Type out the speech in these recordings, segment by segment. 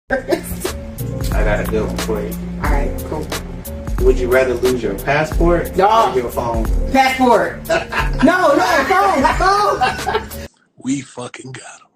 I got a good one for you. Alright, cool. Would you rather lose your passport No. or your phone? Passport. No, phone. We fucking got him.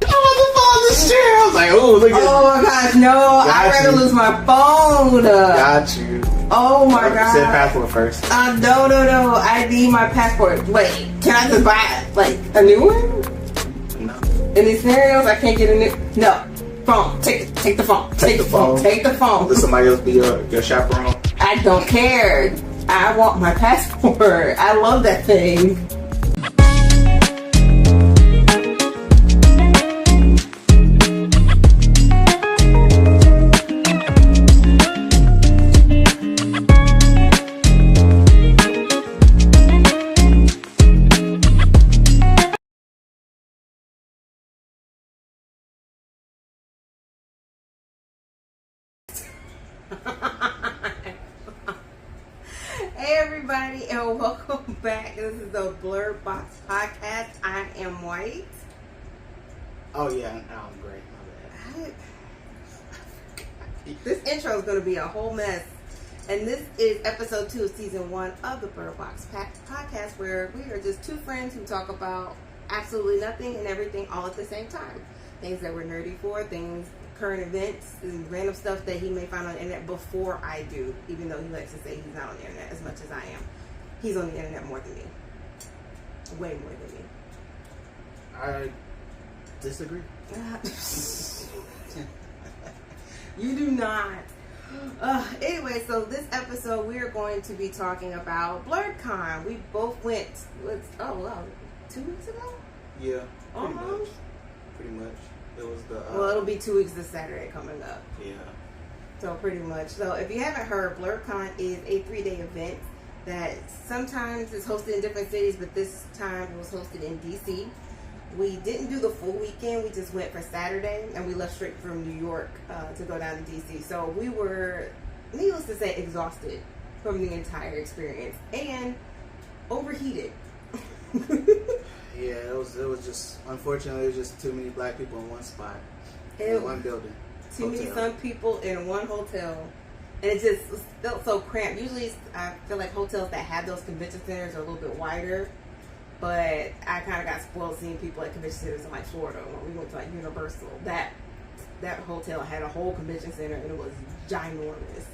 I was like, oh, look at Oh my gosh, no. I'd rather lose my phone. Got you. Oh my god. Said passport first. No. I need my passport. Wait, can I just buy like a new one? No. In these scenarios, I can't get a new. No. Phone. Take the phone. Take the phone. Take the phone. Let somebody else be your chaperone. I don't care. I want my passport. I love that thing. Hey everybody, and welcome back. This is the Blerd podcast. I am White. Oh yeah, I'm great. My bad. This intro is going to be a whole mess, and this is episode 2 of season 1 of the Blerd podcast, where we are just two friends who talk about absolutely nothing and everything all at the same time. Things that we're nerdy for, things, current events, and random stuff that he may find on the internet before I do, even though he likes to say he's not on the internet as much as I am. He's on the internet more than me. Way more than me. I disagree. You do not. Anyway, so this episode we are going to be talking about Blerdcon. We both went, 2 weeks ago? Yeah, Almost. Pretty much. It was the. Well, it'll be 2 weeks this Saturday coming up. Yeah. So pretty much. So if you haven't heard, Blerdcon is a 3-day event that sometimes is hosted in different cities, but this time it was hosted in DC. We didn't do the full weekend. We just went for Saturday, and we left straight from New York to go down to DC. So we were, needless to say, exhausted from the entire experience and overheated. Yeah, it was just, unfortunately, it was just too many black people in one spot, in one building. Too many some people in one hotel, and it just felt so cramped. Usually, I feel like hotels that have those convention centers are a little bit wider, but I kind of got spoiled seeing people at convention centers in like Florida when we went to like Universal. That hotel had a whole convention center, and it was ginormous.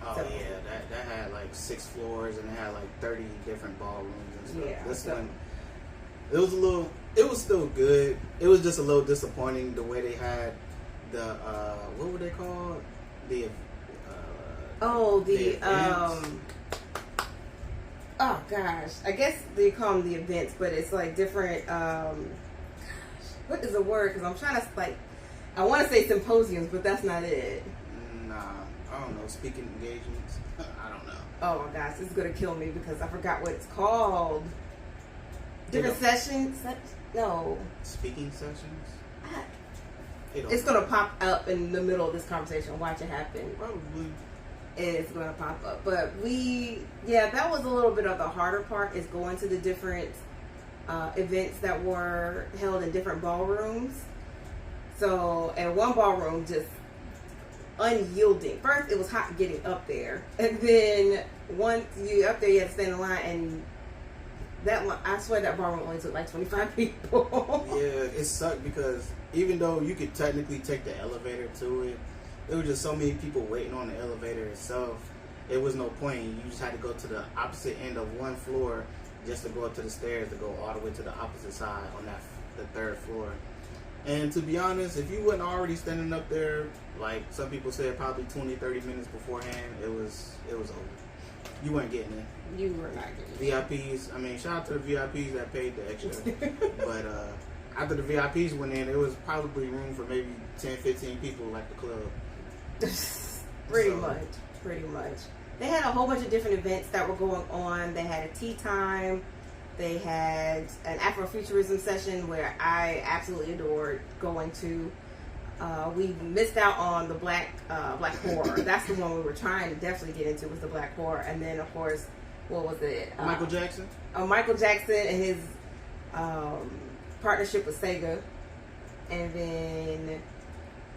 Oh so, yeah, that had like 6 floors, and it had like 30 different ballrooms and stuff. Yeah, this one. It was still good. It was just a little disappointing the way they had the, what were they called? Oh gosh. I guess they call them the events, but it's like different, what is the word? Because I'm trying to, I want to say symposiums, but that's not it. Nah, I don't know. Speaking engagements? I don't know. Oh my gosh, this is going to kill me because I forgot what it's called. Different sessions? No. Speaking sessions? It's going to pop up in the middle of this conversation. Watch it happen. Probably. It's going to pop up. But that was a little bit of the harder part, is going to the different events that were held in different ballrooms. So, and one ballroom just unyielding. First, it was hot getting up there. And then once you up there, you had to stand in line, and that one, I swear that ballroom only took like 25 people. Yeah, it sucked because even though you could technically take the elevator to it, there were just so many people waiting on the elevator itself. It was no point. You just had to go to the opposite end of one floor just to go up to the stairs to go all the way to the opposite side on the 3rd floor. And to be honest, if you wasn't already standing up there, like some people said, probably 20-30 minutes beforehand, it was over. You weren't getting it. You were not getting it. VIPs, I mean, shout out to the VIPs that paid the extra. But after the VIPs went in, there was probably room for maybe 10-15 people like the club. Pretty much. They had a whole bunch of different events that were going on. They had a tea time. They had an Afrofuturism session where I absolutely adored going to. We missed out on the black horror. That's the one we were trying to definitely get into, was the black horror. And then, of course, what was it? Michael Jackson? Michael Jackson and his partnership with Sega. And then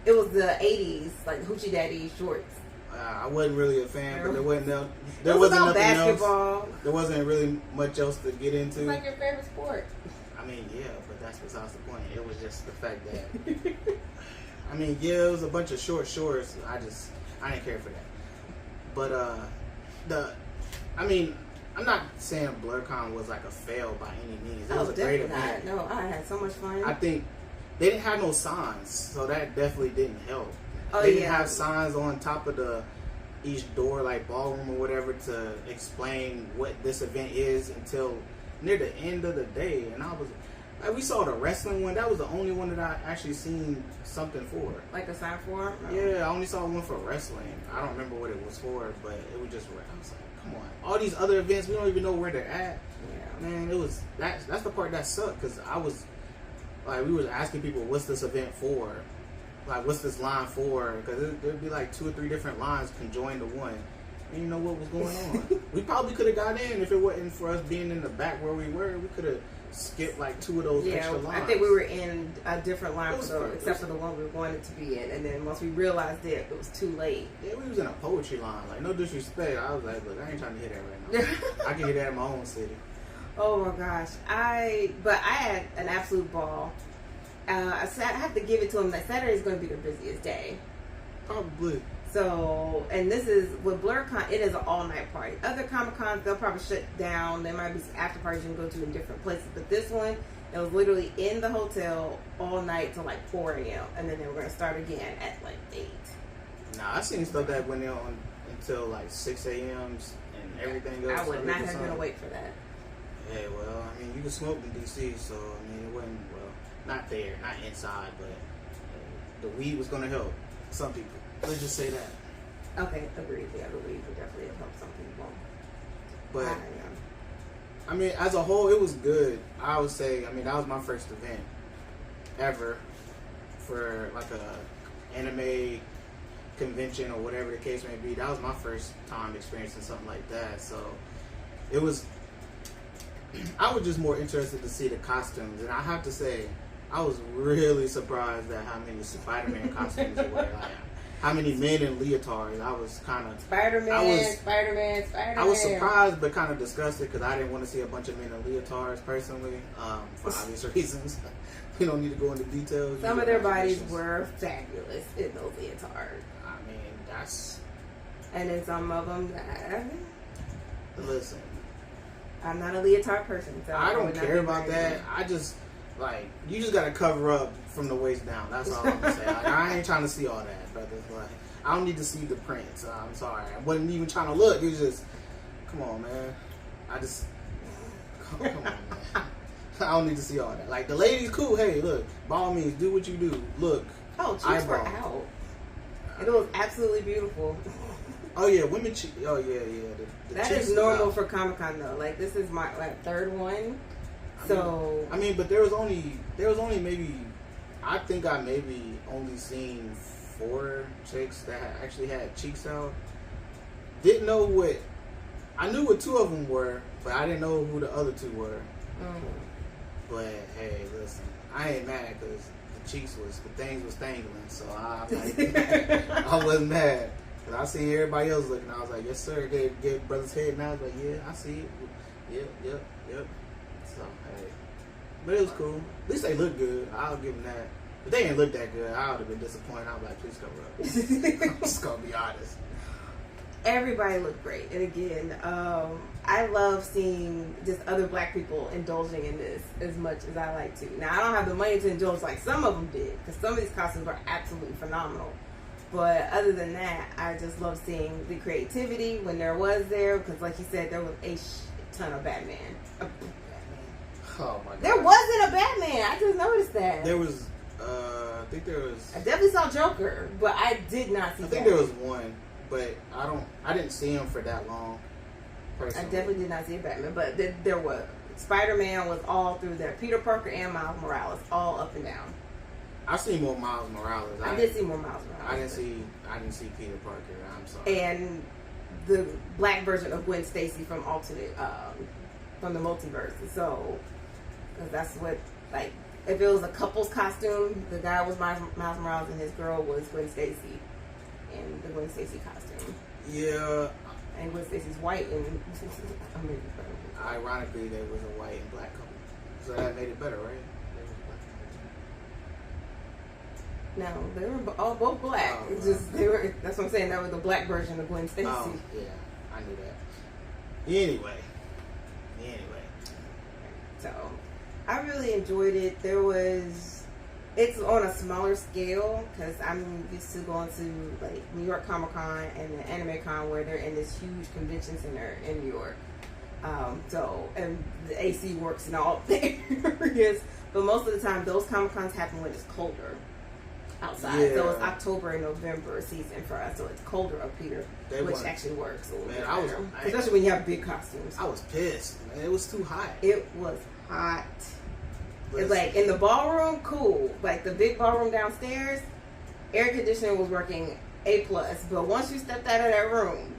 It was the 80s, like Hoochie Daddy shorts. I wasn't really a fan, but there wasn't It was about basketball. There wasn't really much else to get into. It's like your favorite sport. I mean, yeah, but that's besides the point. It was just the fact that I mean, yeah, it was a bunch of short shorts. I didn't care for that. But I'm not saying Blerdcon was like a fail by any means. It was a great event. No, I had so much fun. I think they didn't have no signs, so that definitely didn't help. Oh, they didn't have signs on top of each door, like ballroom or whatever, to explain what this event is until near the end of the day. And we saw the wrestling one. That was the only one that I actually seen something for. Like a sign for? No. Yeah, I only saw one for wrestling. I don't remember what it was for, but it was just. I was like, come on. All these other events, we don't even know where they're at. Yeah. Man, that's the part that sucked, because I was like, we was asking people, what's this event for? Like, what's this line for? Because there'd be like 2 or 3 different lines conjoined to one. And you know what was going on. We probably could have got in if it wasn't for us being in the back where we were. We could have skipped like 2 of those extra lines. I think we were in a different line except for the one we wanted to be in. And then once we realized it was too late. Yeah, we was in a poetry line. Like, no disrespect. I was like, look, I ain't trying to hear that right now. I can hear that in my own city. Oh my gosh. I had an absolute ball. I have to give it to them that Saturday is going to be their busiest day. Probably. So, and this is, with Blerdcon, it is an all-night party. Other Comic-Cons, they'll probably shut down. There might be some after parties you can go to in different places. But this one, it was literally in the hotel all night till like 4 a.m. And then they were going to start again at like 8. Nah, I seen stuff that went on until like 6 a.m. and everything else. I would not have been awake for that. Yeah, well, I mean, you can smoke in D.C., so, I mean, it wasn't, well, not there, not inside, but the weed was going to help some people. Let's just say that. Okay, agreed. Yeah, the weed would definitely have helped some people. But, I mean, as a whole, it was good. I would say, I mean, that was my first event ever for like a anime convention or whatever the case may be. That was my first time experiencing something like that. So, it was, I was just more interested to see the costumes. And I have to say, I was really surprised at how many Spider-Man costumes there were. Like, how many men in leotards. I was kind of Spider-Man. I was surprised but kind of disgusted because I didn't want to see a bunch of men in leotards personally, for obvious reasons. We don't need to go into details. Some of their bodies were fabulous in those leotards. I mean, that's... And then some of them... Listen. I'm not a leotard person, so I don't care about that. I just... Like, you just gotta cover up from the waist down. That's all I'm gonna say. Like, I ain't trying to see all that, brother. Like, I don't need to see the prints. I'm sorry. I wasn't even trying to look. It was just, come on, man. Come on, man. I don't need to see all that. Like, the ladies, cool. Hey, look, by all means, do what you do. Look. Oh, cheeks were out. It was absolutely beautiful. Oh yeah, women. Oh yeah. That is normal for Comic-Con though. Like, this is my third one. So I mean, but there was only maybe, I think I maybe only seen 4 chicks that actually had cheeks out. Didn't know I knew what 2 of them were, but I didn't know who the other 2 were. But hey, listen, I ain't mad because the things was tangling, so I wasn't mad. Cause I seen everybody else looking, I was like, yes sir, gave brother's head, and I was like, yeah, I see it, yep. So, hey. But it was cool. At least they look good. I'll give them that. If they didn't look that good, I would have been disappointed. I was like, please cover up. I'm just going to be honest. Everybody looked great. And again, I love seeing just other black people indulging in this as much as I like to. Now, I don't have the money to indulge like some of them did, because some of these costumes are absolutely phenomenal. But other than that, I just love seeing the creativity when there was there, because like you said, there was a ton of Batman. Oh my god. There wasn't a Batman. I just noticed that. There was, I think there was... I definitely saw Joker, but I did not see Batman. I think there was one, but I didn't see him for that long, personally. I definitely did not see a Batman, but there was. Spider-Man was all through there. Peter Parker and Miles Morales, all up and down. I seen more Miles Morales. I did see more Miles Morales. I didn't see Peter Parker. I'm sorry. And the black version of Gwen Stacy from from the multiverse. So, because that's what, like, if it was a couple's costume, the guy was Miles Morales and his girl was Gwen Stacy in the Gwen Stacy costume. Yeah. And Gwen Stacy's white and ironically, there was a white and black couple, so that made it better, right? No, they were all both black. Oh, It's just they were. That's what I'm saying. That was the black version of Gwen Stacy. Oh, yeah, I knew that. Anyway. So, I really enjoyed it. It's on a smaller scale because I'm used to going to like New York Comic Con and the Anime Con where they're in this huge convention center in New York. And the AC works and all there. Yes, but most of the time those Comic Cons happen when it's colder outside. Yeah. So it's October and November season for us, so it's colder up here, which actually works a little bit better. Especially when you have big costumes. I was pissed, man. It was too hot. It was hot. It's like in the ballroom, cool. Like the big ballroom downstairs, air conditioning was working A+. But once you stepped out of that room,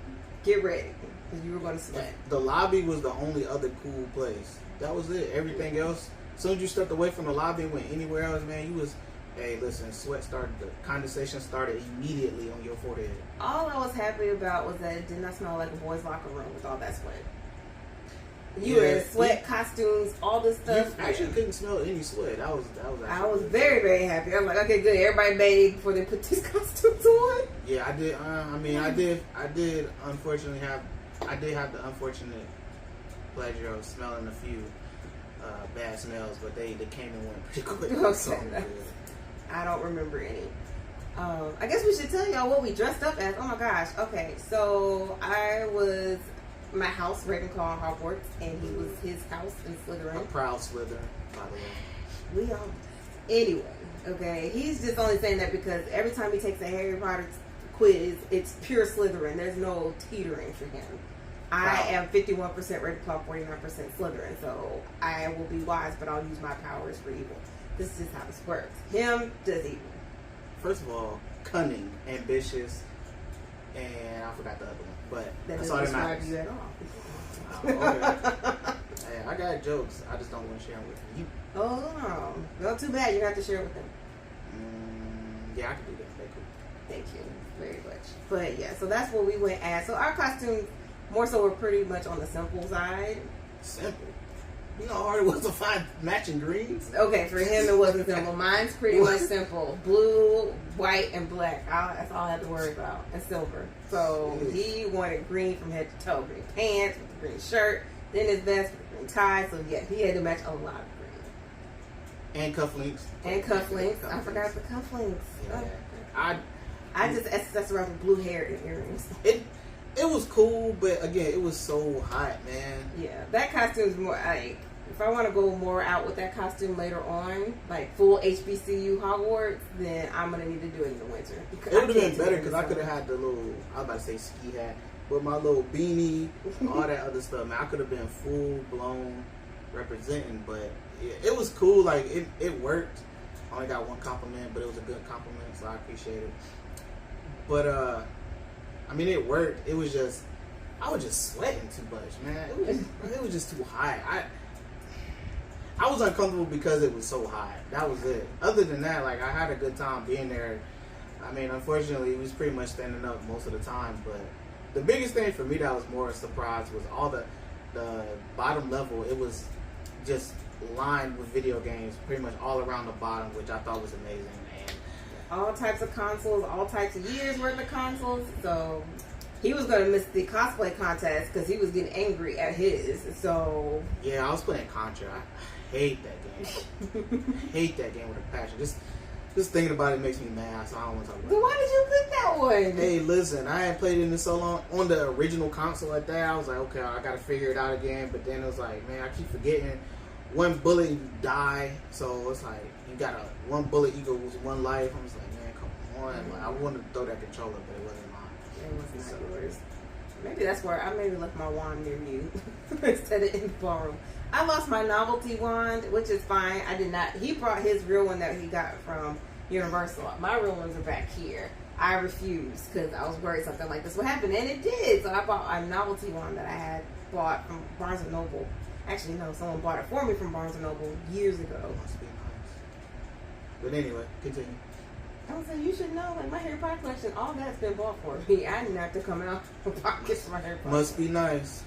get ready because you were going to sweat. The lobby was the only other cool place. That was it. Everything else, as soon as you stepped away from the lobby and went anywhere else, man, you was, hey, listen, sweat started, the condensation started immediately on your forehead. All I was happy about was that it did not smell like a boys' locker room with all that sweat. You were in sweat, costumes, all this stuff. You actually couldn't smell any sweat. I was I was very, very happy. I was like, okay, good. Everybody bathed before they put these costumes on. Yeah, I did. I did. Unfortunately, have the unfortunate pleasure of smelling a few bad smells, but they came and went pretty quick. Okay, So, yeah. I don't remember any. I guess we should tell y'all what we dressed up as. Oh my gosh. Okay, so I was my house, Ravenclaw in Hogwarts, and he was his house in Slytherin. A proud Slytherin, by the way. We all. Anyway, okay, he's just only saying that because every time he takes a Harry Potter quiz, it's pure Slytherin. There's no teetering for him. I am 51% Ravenclaw, 49% Slytherin, so I will be wise, but I'll use my powers for evil. This is how this works. Him does evil. First of all, cunning, ambitious, and I forgot the other one. But That that's doesn't all that describe matters. you at all. Okay. Hey, I got jokes. I just don't want to share them with you. Oh, well, too bad. You have to share it with them. Yeah, I can do that. They're cool. Thank you very much. But yeah, so that's what we went as. So our costumes, more so, were pretty much on the simple side. Simple. You know how hard it was to find matching greens? Okay, for him it wasn't simple. Mine's pretty much simple. Blue, white, and black. That's all I had to worry about. And silver. So he wanted green from head to toe. Green pants, with the green shirt, then his vest with the green tie. So yeah, he had to match a lot of green. And cufflinks. And cufflinks. I forgot the cufflinks. Yeah. I just accessorized with blue hair and earrings. It was cool, but again, it was so hot, man. Yeah, that costume's more like, if I want to go more out with that costume later on, like full HBCU Hogwarts, then I'm going to need to do it in the winter. It would have been better because I could have had the little, I was about to say ski hat, with my little beanie, all that other stuff, man. I could have been full blown representing, but yeah, it was cool. Like, it worked. I only got one compliment, but it was a good compliment, so I appreciate it. But, I mean, it worked. It was just, I was just sweating too much, man. It was just too hot. I was uncomfortable because it was so hot. That was it. Other than that, like, I had a good time being there. I mean, unfortunately, it was pretty much standing up most of the time. But the biggest thing for me that was more a surprise was all the bottom level. It was just lined with video games pretty much all around the bottom, which I thought was amazing. All types of consoles, all types of years worth of consoles. So he was going to miss the cosplay contest because he was getting angry at his. So yeah, I was playing Contra. I hate that game. Hate that game with a passion. Just thinking about it makes me mad, so I don't want to talk about it. So why did you pick that one? Hey, listen, I hadn't played it in so long. On the original console at that, I was like, okay, I got to figure it out again. But then it was like, man, I keep forgetting. One bullet, you die. So it's like, you got one bullet equals one life. I'm just like, man, come on. Like, I wanted to throw that controller, but it wasn't mine. It wasn't yours. Maybe that's where I maybe left my wand near you instead of in the ballroom. I lost my novelty wand, which is fine. I did not. He brought his real one that he got from Universal. My real ones are back here. I refused because I was worried something like this would happen, and it did. So I bought a novelty wand that I had bought from Barnes & Noble. Actually, no, someone bought it for me from Barnes & Noble years ago. Must be nice. But anyway, continue. I was saying, you should know, like, my Harry Potter collection, all that's been bought for me. I didn't have to come out of pocket for my Harry Potter. Must be nice.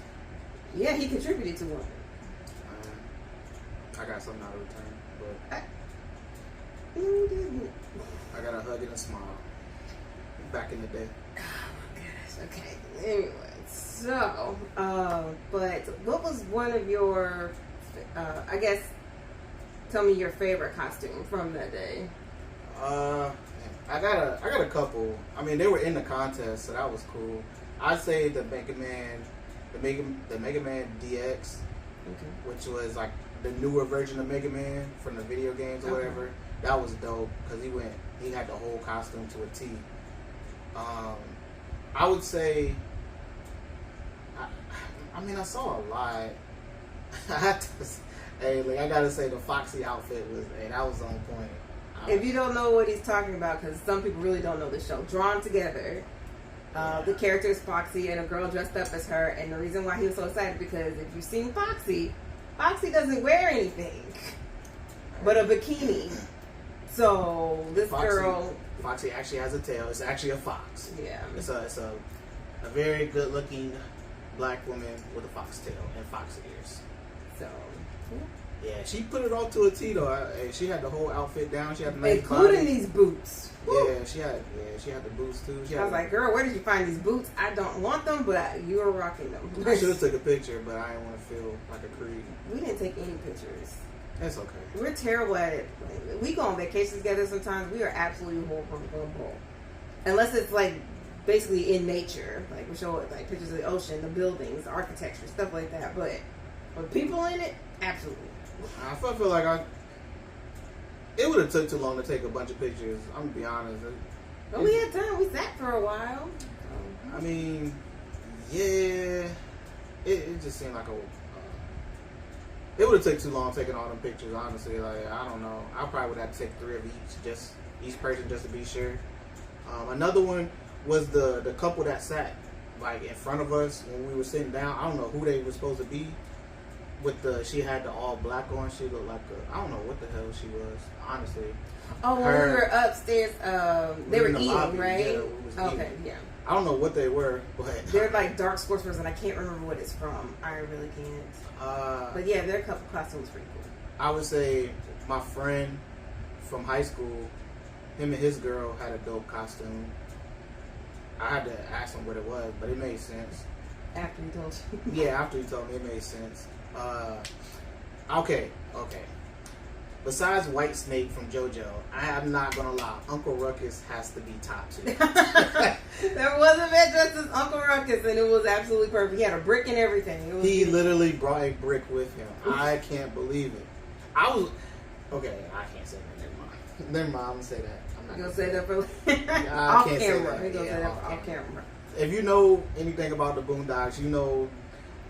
Yeah, he contributed to one. I got something out of return, but You didn't. I got a hug and a smile. Back in the day. Oh my gosh. Okay. Anyway, so, but what was one of your, I guess, tell me your favorite costume from that day? I got a couple. I mean, they were in the contest, so that was cool. I'd say the Mega Man DX, Okay. which was like the newer version of Mega Man from the video games or whatever. That was dope because he had the whole costume to a T. I would say, I mean, I saw a lot. I gotta say the Foxy outfit that was on point. If you don't know what he's talking about, because some people really don't know the show, Drawn Together, the character is Foxy and a girl dressed up as her, and the reason why he was so excited because if you've seen Foxy doesn't wear anything but a bikini. So this Foxy actually has a tail. It's actually a fox. Yeah. It's a very good looking black woman with a fox tail and fox ears. So yeah, she put it all to a T though. She had the whole outfit down. She had the nice including body. these boots. Yeah, she had the boots too. I was like, girl, where did you find these boots? I don't want them, but you are rocking them. I should have took a picture, but I didn't want to feel like a creep. We didn't take any pictures. That's okay. We're terrible at it. We go on vacations together sometimes. We are absolutely horrible. Unless it's like basically in nature. Like we show like pictures of the ocean, the buildings, the architecture, stuff like that. But with people in it, absolutely. I feel like it would have took too long to take a bunch of pictures. I'm gonna be honest. But we had time. We sat for a while. I mean, yeah, it just seemed like it would have taken too long taking all them pictures. Honestly, like I don't know. I probably would have to take 3 of each person just to be sure. Another one was the couple that sat like in front of us when we were sitting down. I don't know who they were supposed to be. She had the all black on. She looked like I don't know what the hell she was. Honestly. Oh, when we were upstairs, they were eating, lobby, right? Yeah, we was okay, eating. yeah. I don't know what they were, but They're like dark sportswears, and I can't remember what it's from. I really can't. But yeah, their couple costumes pretty cool. I would say my friend from high school, him and his girl had a dope costume. I had to ask him what it was, but it made sense. After he told you. Yeah, after he told me, it made sense. Okay. Besides White Snake from JoJo, I am not gonna lie. Uncle Ruckus has to be top 2. There was a man dressed as Uncle Ruckus, and it was absolutely perfect. He had a brick and everything. It was he literally brought a brick with him. I can't believe it. I can't say that. Never mind. I'm gonna say that. I'm not gonna say that for off camera. Say that. He gonna say that off camera. If you know anything about the Boondocks, you know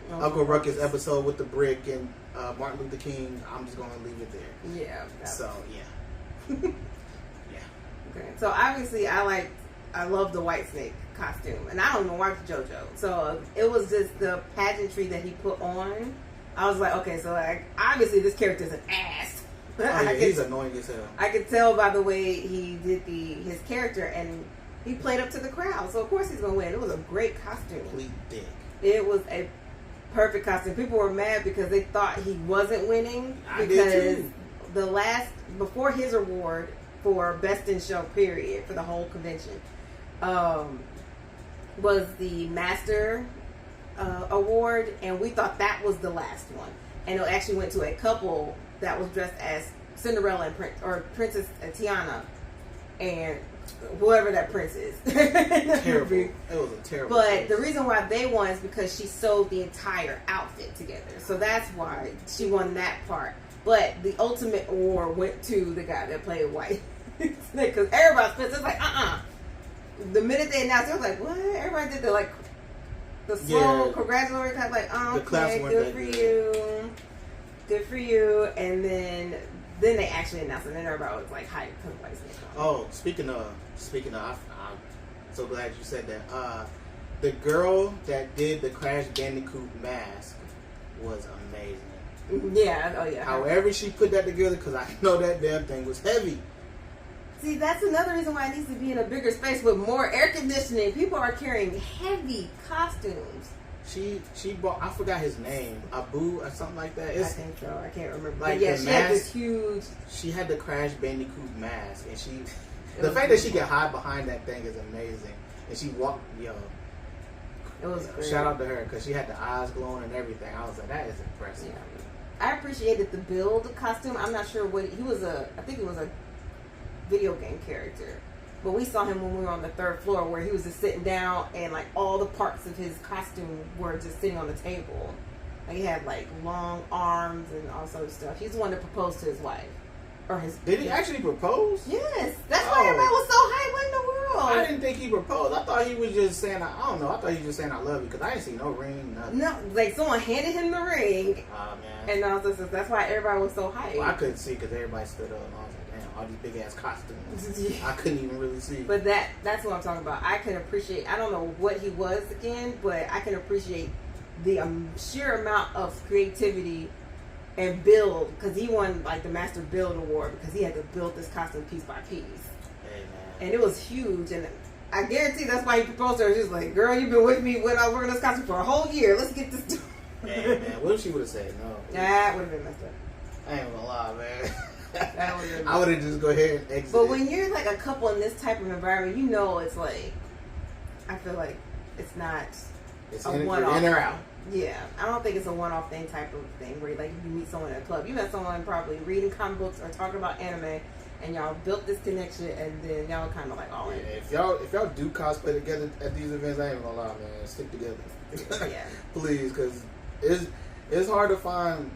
Uncle Ruckus episode with the brick and Martin Luther King. I'm just gonna leave it there. Yeah. So yeah. Yeah. Okay. So obviously, I love the White Snake costume, and I don't know why it's JoJo. So it was just the pageantry that he put on. I was like, okay, so like obviously this character's an ass. Oh, yeah, he's annoying as hell. I could tell by the way he did his character, and he played up to the crowd. So of course he's gonna win. It was a great costume. Complete dick. It was a perfect costume. People were mad because they thought he wasn't winning because before his award for Best in Show period for the whole convention was the Master Award, and we thought that was the last one, and it actually went to a couple that was dressed as Cinderella and Princess Tiana and whoever that prince is. Terrible. It was a terrible. But choice. the reason why they won is because she sewed the entire outfit together. So that's why she won that part. But the ultimate award went to the guy that played White. Because everybody's pissed. It's like, The minute they announced it, I was like, what? Everybody did the slow congratulatory type, like, okay, good for you. Good for you. And then they actually announced it, and then everybody was like hyped because White Snake won. Oh, speaking of, I'm so glad you said that. The girl that did the Crash Bandicoot mask was amazing. Yeah, oh yeah. However she put that together, because I know that damn thing was heavy. See, that's another reason why it needs to be in a bigger space with more air conditioning. People are carrying heavy costumes. She bought, I forgot his name, Abu or something like that. I think so. I can't remember. Like, but yeah, the she mask, had this huge. She had the Crash Bandicoot mask, and the fact that she could hide behind that thing is amazing. And she walked, it was great. Shout out to her because she had the eyes glowing and everything. I was like, that is impressive. Yeah. I appreciated the build costume. I'm not sure what he was. I think it was a video game character. But we saw him when we were on the 3rd floor where he was just sitting down and like all the parts of his costume were just sitting on the table. Like he had like long arms and all sorts of stuff. He's the one that proposed to his wife. Or his Did he actually propose? Yes. That's why everybody was so hyped. What in the world? I didn't think he proposed. I thought he was just saying, I don't know. I thought he was just saying I love you because I didn't see no ring, nothing. No, like someone handed him the ring. Oh, man. And that's why everybody was so hyped. Well, I couldn't see because everybody stood up and I was like, damn, all these big ass costumes. I couldn't even really see. But that's what I'm talking about. I can appreciate, I don't know what he was again, but I can appreciate the sheer amount of creativity and build, because he won like the Master Build Award because he had to build this costume piece by piece. Hey, man. And it was huge, and I guarantee that's why he proposed to her. She was like, girl, you've been with me when I was working this costume for a whole year. Let's get this done. Hey, man. What if she would have said no? That would have been messed up. I ain't gonna lie, man. That would have I would have just go ahead and exit. But when you're like a couple in this type of environment, you know it's like, I feel like it's not it's a in one-off. or out. Yeah, I don't think it's a one-off thing type of thing where like you meet someone at a club. You met someone probably reading comic books or talking about anime, and y'all built this connection, and then y'all kind of like all in. If y'all do cosplay together at these events, I ain't gonna lie, man. Stick together, Yeah. please, because it's hard to find.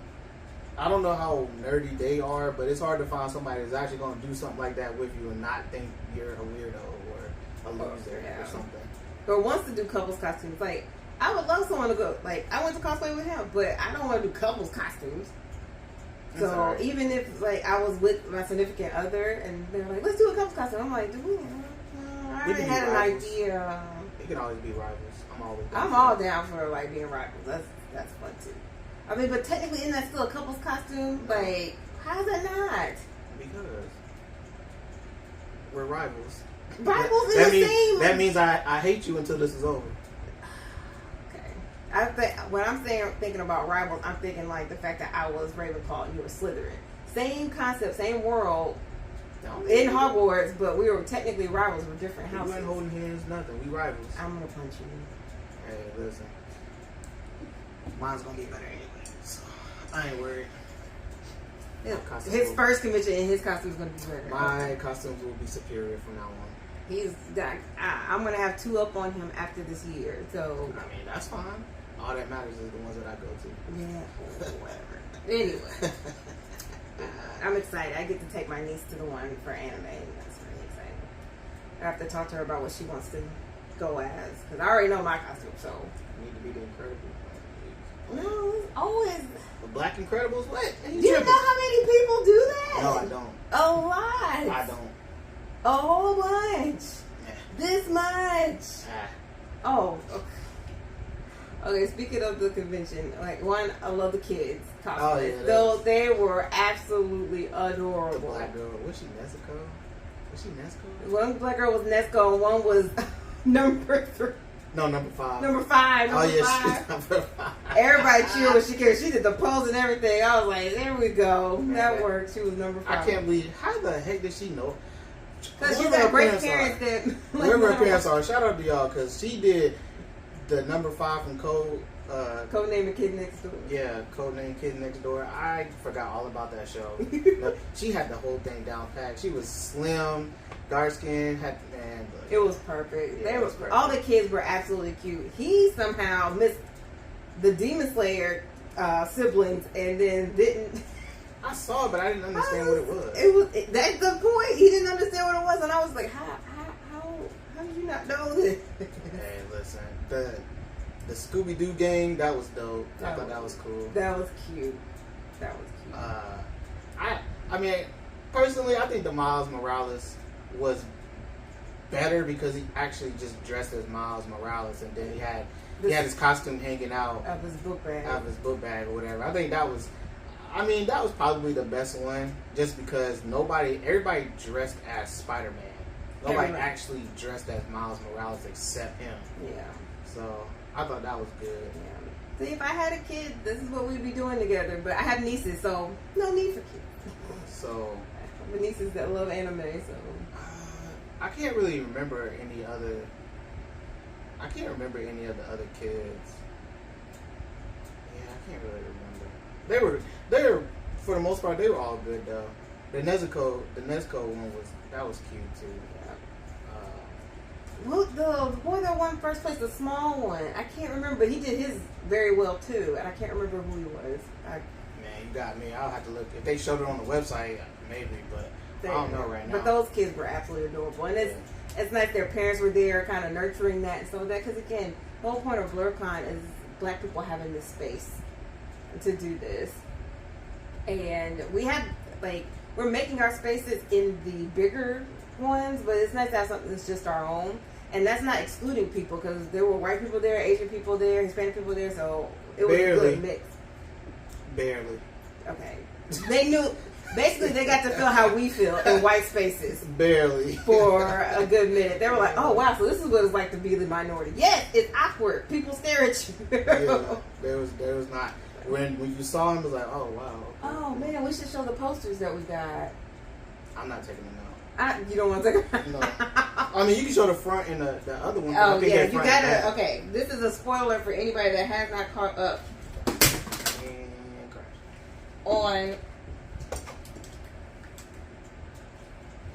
I don't know how nerdy they are, but it's hard to find somebody that's actually gonna do something like that with you and not think you're a weirdo or a loser or something. But wants to do couples costumes, like. I would love someone to go, like, I went to cosplay with him, but I don't want to do couples costumes. So, right. even if, like, I was with my significant other, and they're like, let's do a couples costume. I'm like, dude, I already had an idea. It can always be rivals. I'm all down for, like, being rivals. That's fun, too. I mean, but technically, isn't that still a couples costume? Like, how's that not? Because we're rivals. Rivals in the same... That means I hate you until this is over. I think when I'm thinking about rivals, I'm thinking like the fact that I was Ravenclaw and you were Slytherin. Same concept, same world in Hogwarts, but we were technically rivals with different houses. We weren't holding hands, nothing. We rivals. I'm gonna punch you. Hey, listen. Mine's gonna get better anyway, so I ain't worried. His first convention and his costume is gonna be better. My costumes will be superior from now on. I'm gonna have 2 up on him after this year. So I mean, that's fine. All that matters is the ones that I go to. Yeah, whatever. Anyway, I'm excited. I get to take my niece to the one for anime, and that's really exciting. I have to talk to her about what she wants to go as, because I already know my costume. So I need to be the Incredible. No, it's always the Black Incredibles. What? Do you know how many people do that? No, I don't. A lot. I don't. A whole bunch. This much. Oh, okay. Okay, speaking of the convention, like one, I love the kids cosplay. Oh, yeah, Though they were absolutely adorable. The black girl, was she Nezuko? Was she Nezuko? One black girl was Nezuko and one was number 3. No, number 5. Number 5. Oh yeah, 5. she's number 5. Everybody cheered when she came. She did the pose and everything. I was like, there we go. That worked. She was number 5. I can't believe, how the heck did she know? Because she got great parents that... Whoever her parents are, shout out to y'all, because she did the number 5 from Codename Kid Next Door. Yeah, Codename Kid Next Door. I forgot all about that show. She had the whole thing down packed. She was slim, dark skinned, it was perfect. Yeah, they were perfect. All the kids were absolutely cute. He somehow missed the Demon Slayer siblings and then didn't. I saw it, but I didn't understand what it was. That's the point. He didn't understand what it was, and I was like, how did you not know this? Hey, listen, the Scooby Doo game, that was dope. I thought that was cool. That was cute. I mean, personally, I think the Miles Morales was better because he actually just dressed as Miles Morales, and then he had his costume hanging out of his book bag. Out of his book bag or whatever. I think that was. I mean, that was probably the best one, just because everybody dressed as Spider-Man. Nobody Everybody. actually dressed as Miles Morales except him. Yeah. So I thought that was good. Yeah. See, if I had a kid, this is what we'd be doing together. But I have nieces, so no need for kids. So I have nieces that love anime, so. I can't really remember any other. I can't remember any of the other kids. Yeah, I can't really remember. They were for the most part they were all good though. The Nezuko one was cute too. Well, the boy that won first place, the small one, I can't remember. He did his very well too, and I can't remember who he was. Man, you got me. I'll have to look. If they showed it on the website, maybe, but I don't know right now. But those kids were absolutely adorable, and it's nice their parents were there, kind of nurturing that and stuff like that. Because again, the whole point of Blerdcon is Black people having this space to do this, and we have we're making our spaces in the bigger ones, but it's nice to have something that's just our own. And that's not excluding people, because there were white people there, Asian people there, Hispanic people there, so it was a good mix. Barely. Okay. They knew, basically they got to feel how we feel in white spaces. Barely. For a good minute. They were like, oh wow, so this is what it's like to be the minority. Yes, it's awkward. People stare at you. Yeah, there was not. When you saw him, it was like, oh wow. Okay. Oh man, we should show the posters that we got. I'm not taking them out. You don't want to take them No. I mean, you can show the front and the other one. Oh yeah, you gotta. Okay, this is a spoiler for anybody that has not caught up on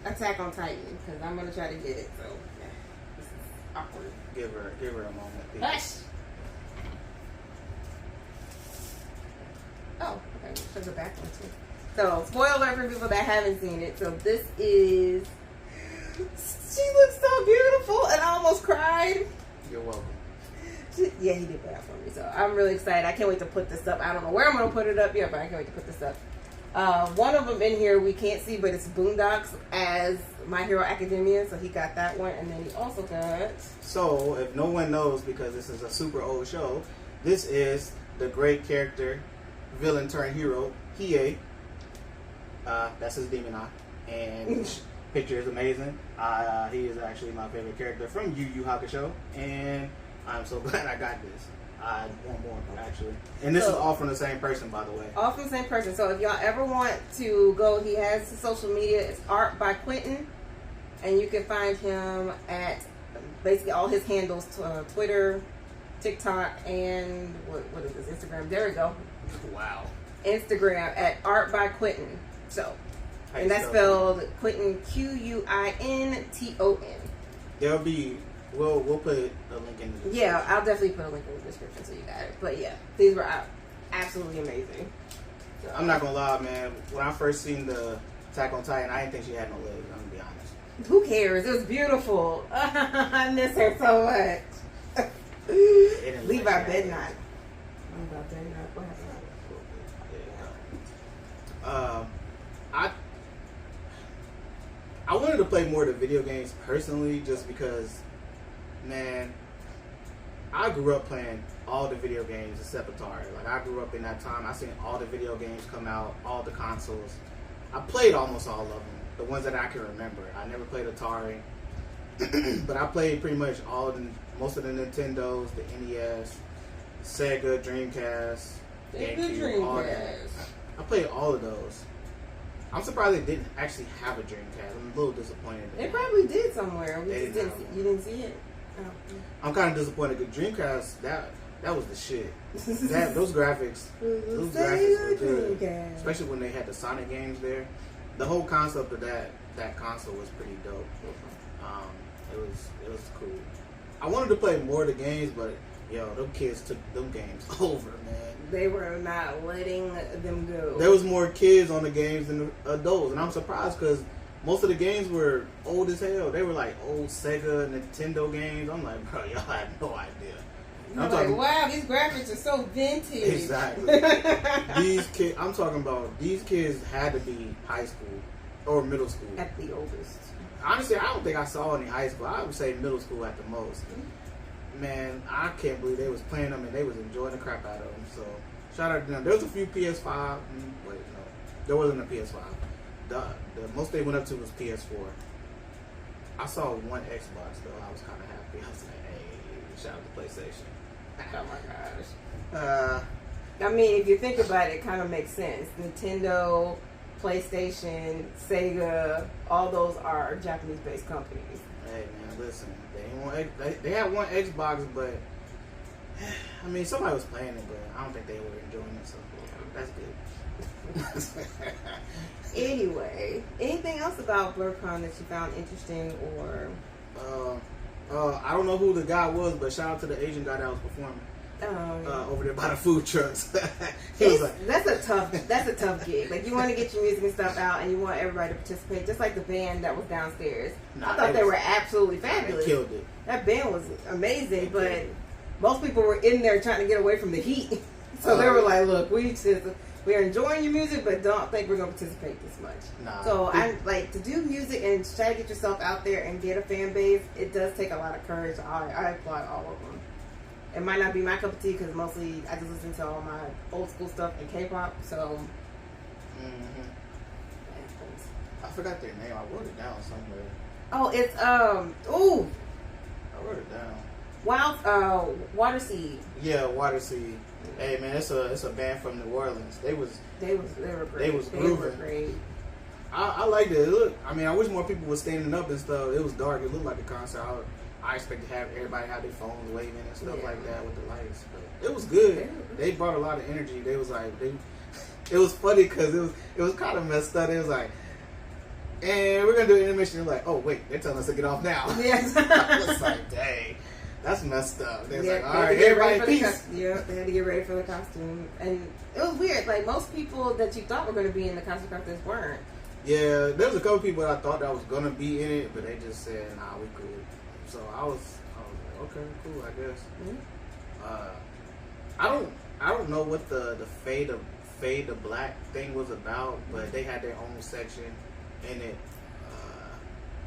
Attack on Titan, because I'm gonna try to get it. So yeah, this is awkward. Give her a moment. Please. Hush. Oh, okay. Show the back one too. So, spoiler for people that haven't seen it. So, this is. She looks so beautiful, and I almost cried. You're welcome. Yeah, he did that for me. So, I'm really excited. I can't wait to put this up. I don't know where I'm going to put it up yet, but I can't wait to put this up. One of them in here we can't see, but it's Boondocks as My Hero Academia. So, he got that one. And then he also got. So, if no one knows, because this is a super old show, this is the great character, villain turned hero, Hiei. That's his demon eye, and picture is amazing. He is actually my favorite character from Yu Yu Hakusho, and I'm so glad I got this. I want more, actually. And this is all from the same person, by the way. All from the same person. So if y'all ever want to go, he has social media. It's Art by Quentin, and you can find him at basically all his handles: Twitter, TikTok, and what is this? Instagram. There we go. Wow. Instagram at Art by Quentin. So, and that's spelled Quentin Quinton. There'll be we'll put a link in the description. Yeah, I'll definitely put a link in the description so you got it. But yeah, these were absolutely amazing. So, I'm not gonna lie, man. When I first seen the Attack on Titan, I didn't think she had no legs. I'm gonna be honest. Who cares? It was beautiful. I miss her so much. Levi Bedknot. What happened? I wanted to play more of the video games personally, just because, man, I grew up playing all the video games except Atari. Like, I grew up in that time. I seen all the video games come out, all the consoles. I played almost all of them, the ones that I can remember. I never played Atari, but I played pretty much most of the Nintendos, the NES, Sega, Dreamcast, GameCube, all that. I played all of those. I'm surprised they didn't actually have a Dreamcast. I'm a little disappointed. They probably did somewhere. You didn't see it. Oh. I'm kind of disappointed because Dreamcast, that was the shit. Those graphics were good, especially when they had the Sonic games there. The whole concept of that console was pretty dope. It was cool. I wanted to play more of the games, but them kids took them games over, man. They were not letting them go. There was more kids on the games than adults, and I'm surprised because most of the games were old as hell. They were like old Sega, Nintendo games. I'm like, bro, y'all had no idea. I'm like, wow, these graphics are so vintage. Exactly. I'm talking about these kids had to be high school or middle school at the oldest. Honestly, I don't think I saw any high school. I would say middle school at the most. Man, I can't believe they was playing them and they was enjoying the crap out of them. So Shout out to them. There was a few PS5. Wait, no, there wasn't a PS5. The most they went up to was PS4. I saw one Xbox though. I was kind of happy. I was like, hey, shout out to PlayStation. Oh my gosh. I mean, if you think about it, it kind of makes sense. Nintendo, PlayStation, Sega, all those are Japanese-based companies. Hey man, listen, they had one Xbox, but I mean, somebody was playing it, but I don't think they were enjoying it, so that's good. Anyway, anything else about Blerdcon that you found interesting or? I don't know who the guy was, but shout out to the Asian guy that was performing. Over there by the food trucks. That's a tough gig. Like, you want to get your music and stuff out, and you want everybody to participate. Just like the band that was downstairs. I thought they were absolutely fabulous. They killed it. That band was amazing, but most people were in there trying to get away from the heat. So they were like, "Look, we're enjoying your music, but don't think we're gonna participate this much." Nah. So I like to do music and try to get yourself out there and get a fan base. It does take a lot of courage. I applaud all of them. It might not be my cup of tea because mostly I just listen to all my old school stuff and K-pop. So I forgot their name. I wrote it down somewhere. Oh, it's I wrote it down. Waterseed. Yeah, Waterseed. Hey man, it's a band from New Orleans. They were great. They was grooving. They were great. I liked it. Look, I mean, I wish more people were standing up and stuff. It was dark. It looked like a concert. I expect to have everybody have their phones waving and stuff like that with the lights. But it was good. They brought a lot of energy. They was like, it was funny because it was kind of messed up. It was like, and we're gonna do an intermission. They're like, oh wait, they're telling us to get off now. Yes. I was like, dang, that's messed up. They was like, all right, everybody, peace. Yeah, they had to get ready for the costume, and it was weird. Like, most people that you thought were going to be in the costume contest weren't. Yeah, there was a couple people that I thought that was gonna be in it, but they just said, nah, we cool. So I was like, okay, cool, I guess. Mm-hmm. I don't know what the fade to black thing was about, but they had their own section in it.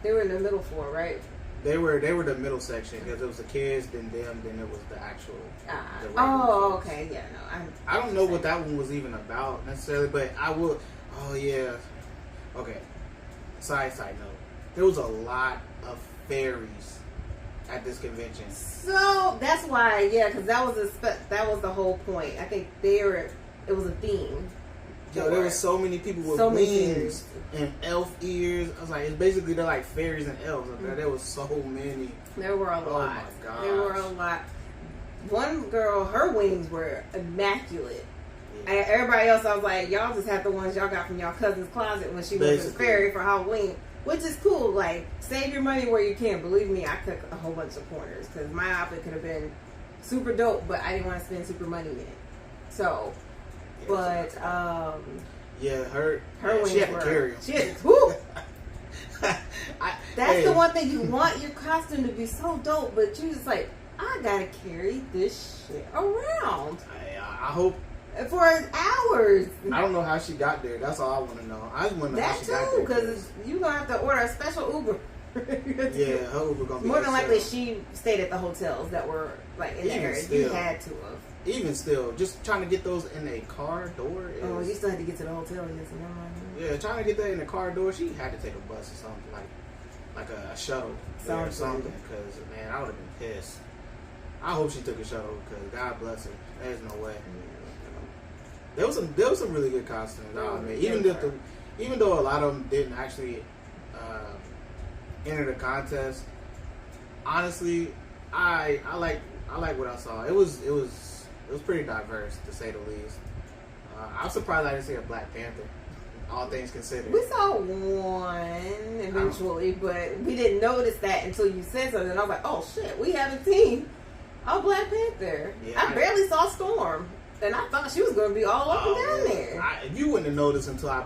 They were in the middle floor, right? They were the middle section because it was the kids, then them, then it was the actual. Okay, yeah, no, I don't know what that one was even about necessarily, but I will. Oh yeah, okay. Side note, there was a lot of fairies at this convention. So that's why, yeah, because that was the whole point. I think it was a theme. Yo, there were so many people with wings and elf ears. I was like, it's basically they're like fairies and elves. Mm-hmm. There was so many. There were a lot. Oh my god. There were a lot. One girl, her wings were immaculate. Yeah. And everybody else, I was like, y'all just have the ones y'all got from y'all cousin's closet when she was a fairy for Halloween. Which is cool. Like, save your money where you can. Believe me, I cut a whole bunch of corners because my outfit could have been super dope, but I didn't want to spend super money in it. So, but her wings she had to carry them. She had woo. That's the one thing, you want your costume to be so dope, but you just like, I gotta carry this shit around. I hope. For hours. I don't know how she got there. That's all I want to know. I just want to know how she got there. Because you're going to have to order a special Uber. Yeah, her Uber going to be more than likely she stayed at the hotels that were like in the area. You had to have. Even still, just trying to get those in a car door. You still had to get to the hotel. Yeah, trying to get that in the car door. She had to take a bus or something, like a shuttle or something. Because, man, I would have been pissed. I hope she took a shuttle because God bless her. There's no way. There was some really good costumes. Even though a lot of them didn't actually enter the contest, honestly, I like what I saw. It was pretty diverse to say the least. I'm surprised I didn't see a Black Panther. All things considered, we saw one eventually, but we didn't notice that until you said something. And I was like, oh shit, we haven't seen a Black Panther. Yeah, I barely saw Storm. And I thought she was going to be all up and down there. You wouldn't have noticed until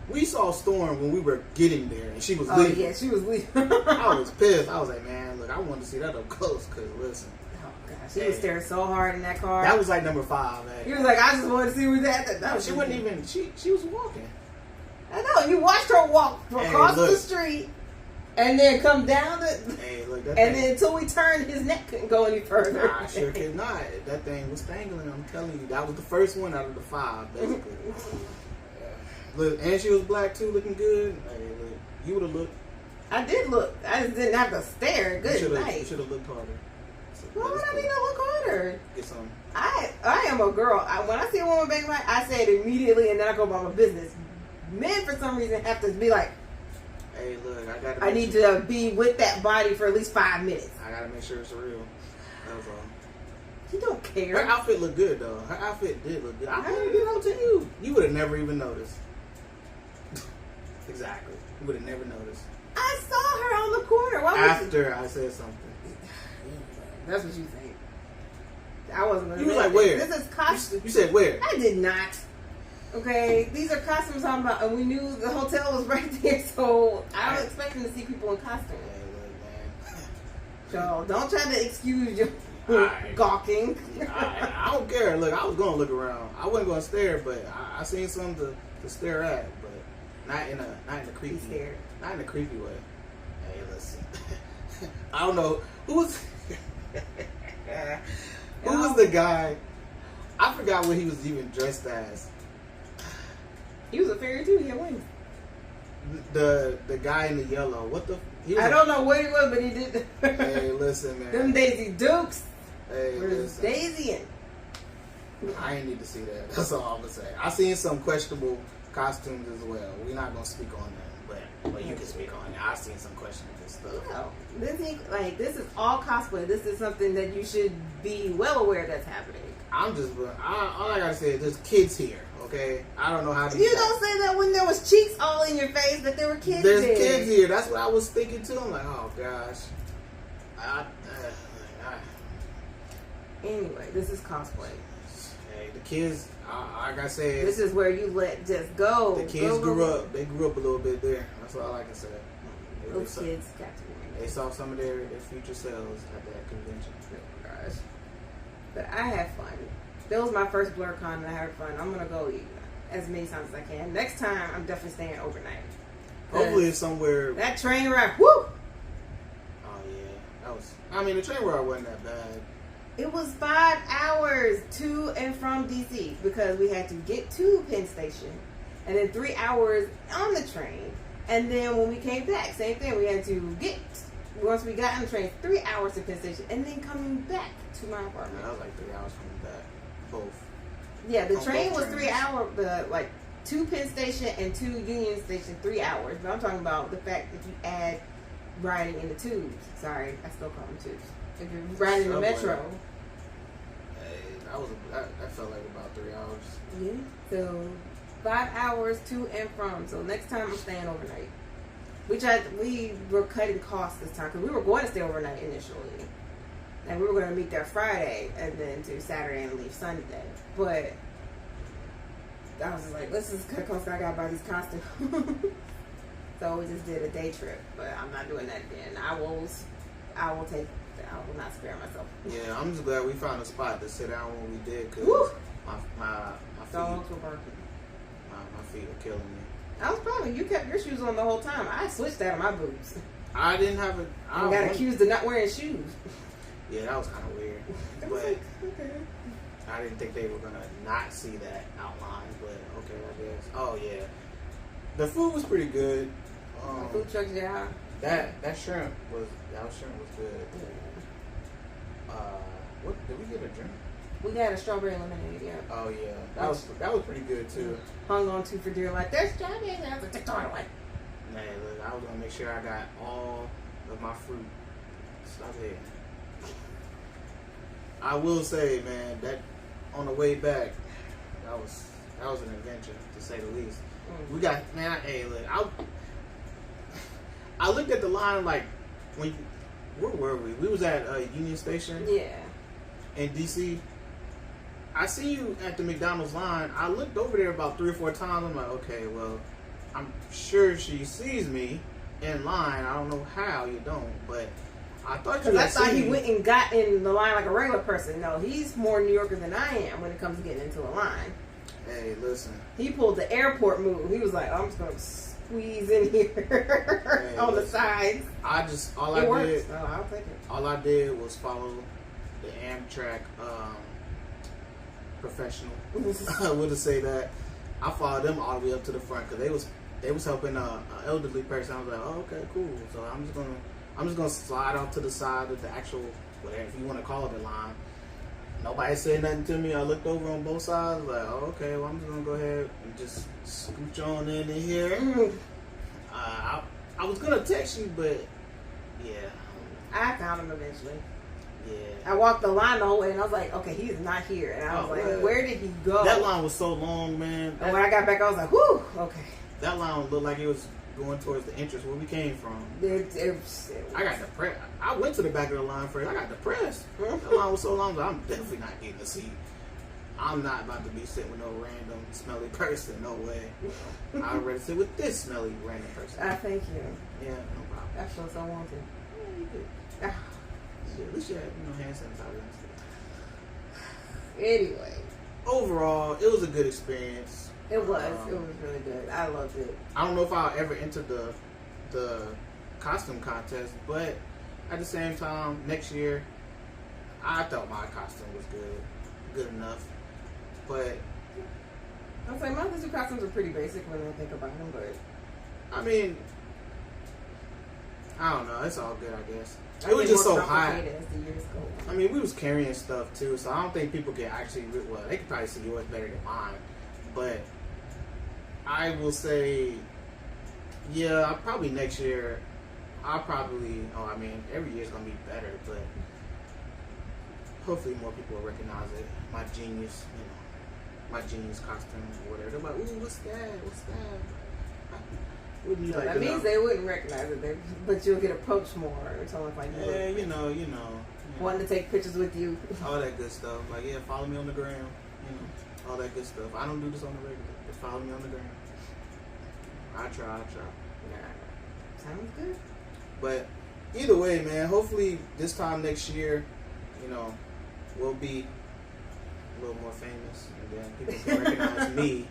we saw Storm when we were getting there, and she was leaving. Oh, yeah, she was leaving. I was pissed. I was like, man, look, I wanted to see that up close, because listen. Oh, gosh. She was staring so hard in that car. That was like number 5, man. He was like, I just wanted to see who's at. No, she wasn't even, she was walking. I know, you watched her walk across the street And then come down Hey, look, that and thing, then until we turned, his neck couldn't go any further. Nah, sure could not. That thing was strangling. I'm telling you, that was the first one out of the 5, basically. Look, and she was black too, looking good. Hey, look, you would have looked. I did look. I just didn't have to stare. Good night. You should have looked harder. So, Why would I need to look harder? Get some. I am a girl. When I see a woman being like, I say it immediately, and then I go about my business. Men, for some reason, have to be like, Hey, look, I need to be with that body for at least 5 minutes. I gotta make sure it's real. That was all. You don't care. Her outfit looked good though. Her outfit did look good. I pointed it out to you. You would have never even noticed. Exactly. You would have never noticed. I saw her on the corner. Why After I said something. That's what you think. I wasn't. You was like, where? This is costume. You said where? I did not. Okay, these are costumes I'm about, and we knew the hotel was right there, so I was expecting to see people in costume. Hey, look, man. So don't try to excuse your Alright. gawking. I don't care. Look, I was gonna look around. I wasn't gonna stare, but I seen something to stare at, but not in a creepy. Be scared. Not in a creepy way. Hey, listen. I don't know who was the guy. I forgot what he was even dressed as. He was a fairy too. He had wings. The guy in the yellow. What the? I don't know what he was, but he did. Hey, listen, man. Them Daisy Dukes. Hey, Where's listen. Daisy in? I ain't need to see that. That's all I'm gonna say. I seen some questionable costumes as well. We're not gonna speak on that, but you can speak on it. I seen some questionable stuff. No, this is all cosplay. This is something that you should be well aware that's happening. I'm just all I gotta say is there's kids here. Okay, I don't know how to. You don't say that when there was cheeks all in your face, that there were kids. There's there. kids here. That's what I was thinking too. I'm like, oh gosh. Anyway, this is cosplay. Hey, the kids. Like I said, This is where you let just go. the kids grew up. They grew up a little bit there. That's all I can say. Those kids got to be. They saw some of their future selves at that convention. Oh gosh. But I had fun. That was my first Blerdcon and I had fun. I'm gonna go as many times as I can. Next time, I'm definitely staying overnight. Hopefully, it's somewhere. That train ride, whoo! Oh yeah, that was. I mean, the train ride wasn't that bad. It was 5 hours to and from DC because we had to get to Penn Station, and then 3 hours on the train, and then when we came back, same thing. We had to get once we got on the train, 3 hours to Penn Station, and then coming back to my apartment. That was like 3 hours from back. Both. Yeah, the On train both was trains. 3 hours, but like to Penn Station and to Union Station 3 hours. But I'm talking about the fact that you add riding in the tubes. Sorry, I still call them tubes. If you're riding in the Subway. metro. Hey, that felt like about 3 hours. Yeah. So 5 hours to and from. So next time I'm staying overnight. We were cutting costs this time because we were going to stay overnight initially. And we were going to meet there Friday and then to Saturday and leave Sunday. But I was just like, let's just cut costs. I got to buy these costumes. So we just did a day trip. But I'm not doing that again. I will not spare myself. Yeah, I'm just glad we found a spot to sit down when we did because my Dogs were barking. my feet are killing me. I was proud of you. Kept your shoes on the whole time. I switched out of my boots. I didn't have it. I got accused of not wearing shoes. Yeah, that was kind of weird. I was But like, okay. I didn't think they were gonna not see that outline. But okay, I guess. Oh yeah, the food was pretty good. Food trucks, yeah. That shrimp was good. What did we get a drink? We got a strawberry lemonade, yeah. Oh yeah, that was pretty good too. Hung on to for dear life. There's strawberries. And I was like, take it away. Man, look, I was gonna make sure I got all of my fruit. Stop it. I will say, man, that on the way back, that was an adventure to say the least. We got hey, look, I looked at the line like where were we? We was at Union Station. Yeah. In DC. I see you at the McDonald's line. I looked over there about 3 or 4 times. I'm like, okay, well, I'm sure she sees me in line. I don't know how you don't, but I thought you. Because I thought he went and got in the line like a regular person. No, he's more New Yorker than I am when it comes to getting into a line. Hey, listen. He pulled the airport move. He was like, I'm just going to squeeze in here on the sides. All It I works. did, So I'll take it. all I did was follow the Amtrak professional. I would say that I followed them all the way up to the front because they was helping an elderly person. I was like, oh, okay, cool. So I'm just gonna slide off to the side of the actual, whatever if you want to call it, the line. Nobody said nothing to me. I looked over on both sides, like, oh, okay, well, I'm just gonna go ahead and just scooch on in here. I was gonna text you, but yeah, I found him eventually. yeah. I walked the line the whole way, and I was like, okay, he's not here. And I was like, where did he go? That line was so long, man. And when I got back, I was like, whew, okay. That line looked like it was going towards the entrance where we came from. I got depressed. I went to the back of the line first. I got depressed. That line was so long, but I'm definitely not getting a seat. I'm not about to be sitting with no random smelly person. No way. I'd rather sit with this smelly random person. I thank you. Yeah, no problem. I feel so wanted. Yeah, you did. Ah. Yeah, at least you had hand sanitizer. Anyway. Overall, it was a good experience. It was really good. I loved it. I don't know if I'll ever enter the costume contest, but at the same time, next year, I thought my costume was good enough. But I was like, my other two costumes are pretty basic when I think about them, but I mean, I don't know. It's all good, I guess. It was just so hot. As the years go on. I mean, we was carrying stuff too, so I don't think people can actually. Well, they could probably see yours better than mine, but I will say, yeah, probably next year. I'll probably. Oh, I mean, every year's gonna be better, but hopefully more people will recognize it. My genius, my genius costume or whatever. They're like, ooh, what's that? What's that? So that means they wouldn't recognize it, but you'll get approached more or something like that. Yeah, you know. Wanting to take pictures with you. All that good stuff. Like, yeah, follow me on the gram. All that good stuff. I don't do this on the regular. Just follow me on the gram. I try. Nah, sounds good. But either way, man, hopefully this time next year, we'll be a little more famous. And then people can recognize me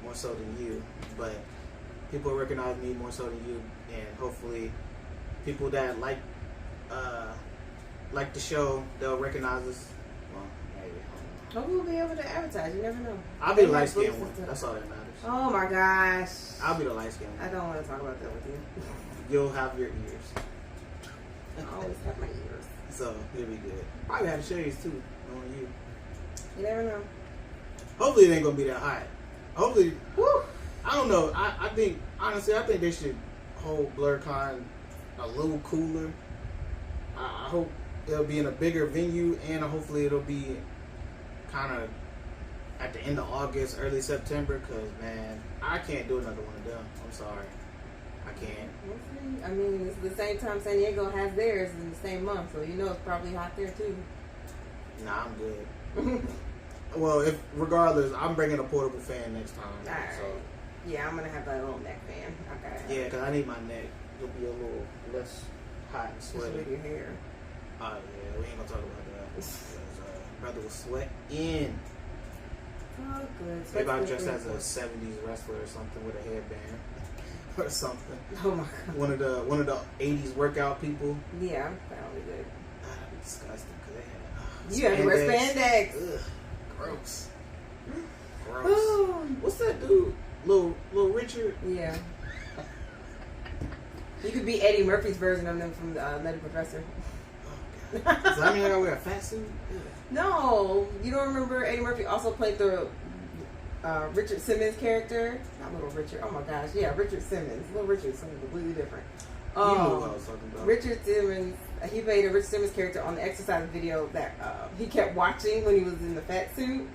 more so than you. But people recognize me more so than you, and hopefully people that like the show, they'll recognize us. Well, maybe, I don't know. Hopefully we'll be able to advertise. You never know. I'll be the light skinned one. That's all that matters. Oh my gosh. I'll be the light skinned one. I don't want to talk about that with you. You'll have your ears. I always have my ears. So it'll be good. Probably have shades too on you. You never know. Hopefully it ain't gonna be that hot. Hopefully. Whew. I don't know. I think honestly, I think they should hold Blerdcon a little cooler. I hope it'll be in a bigger venue, and hopefully it'll be kind of at the end of August, early September. Cause man, I can't do another one of them. I'm sorry, I can't. I mean, it's the same time San Diego has theirs in the same month, so it's probably hot there too. Nah, I'm good. Well, regardless, I'm bringing a portable fan next time. All right. So. Yeah, I'm gonna have that little neck fan. Okay. Yeah, because I need my neck to be a little less hot and sweaty. With your hair. Oh yeah, we ain't gonna talk about that. Because brother was sweating. Oh, good. Maybe I'm dressed as a '70s wrestler or something with a headband or something. Oh my god. One of the '80s workout people. Yeah, that would be good. That'd be disgusting because You have to wear spandex. Ugh, gross. Gross. What's that dude? Little Richard? Yeah. You could be Eddie Murphy's version of them from the Nutty Professor. Oh, God. Does that mean I gotta wear a fat suit? No. You don't remember Eddie Murphy also played the Richard Simmons character? Not Little Richard. Oh my gosh. Yeah, Richard Simmons. Little Richard is something completely different. You know what I was talking about. Richard Simmons, he played a Richard Simmons character on the exercise video that he kept watching when he was in the fat suit